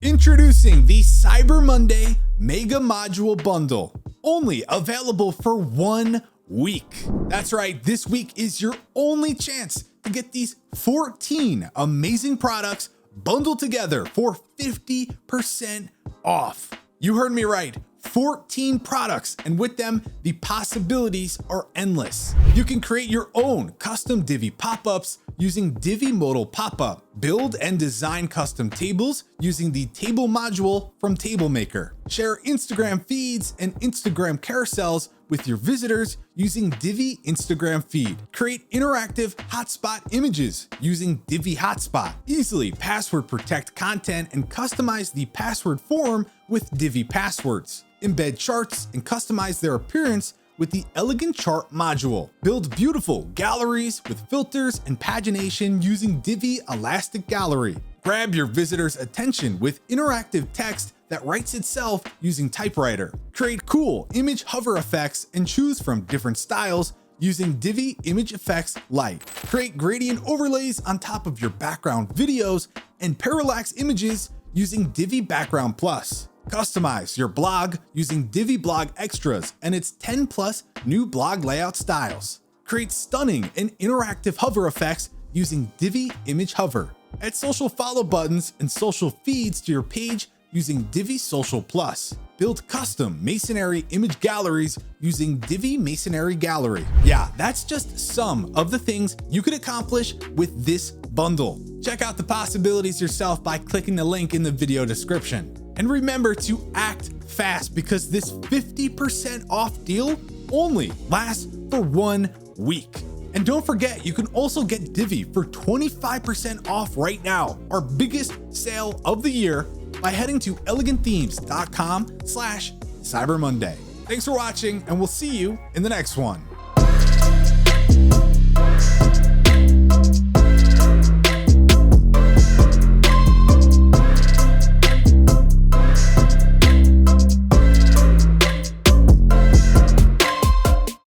Introducing the Cyber Monday Mega Module Bundle, only available for 1 week. That's right, this week is your only chance to get these 14 amazing products bundled together for 50% off. You heard me right, 14 products, and with them, the possibilities are endless. You can create your own custom Divi pop-ups using Divi Modal Pop-Up, build and design custom tables using the table module from Table Maker, share Instagram feeds and Instagram carousels with your visitors using Divi Instagram Feed, create interactive hotspot images using Divi Hotspot, easily password protect content and customize the password form with Divi Passwords, embed charts and customize their appearance with the Elegant Chart module, build beautiful galleries with filters and pagination using Divi Elastic Gallery, grab your visitors' attention with interactive text that writes itself using typewriter, create cool image hover effects and choose from different styles using Divi Image Effects Lite, create gradient overlays on top of your background videos and parallax images using Divi Background Plus. Customize your blog using Divi Blog Extras and its 10+ new blog layout styles. Create stunning and interactive hover effects using Divi Image Hover. Add social follow buttons and social feeds to your page using Divi Social Plus. Build custom masonry image galleries using Divi Masonry Gallery. Yeah, that's just some of the things you could accomplish with this bundle. Check out the possibilities yourself by clicking the link in the video description. And remember to act fast because this 50% off deal only lasts for 1 week. And don't forget, you can also get Divi for 25% off right now, our biggest sale of the year, by heading to elegantthemes.com/Cyber Monday. Thanks for watching, and we'll see you in the next one.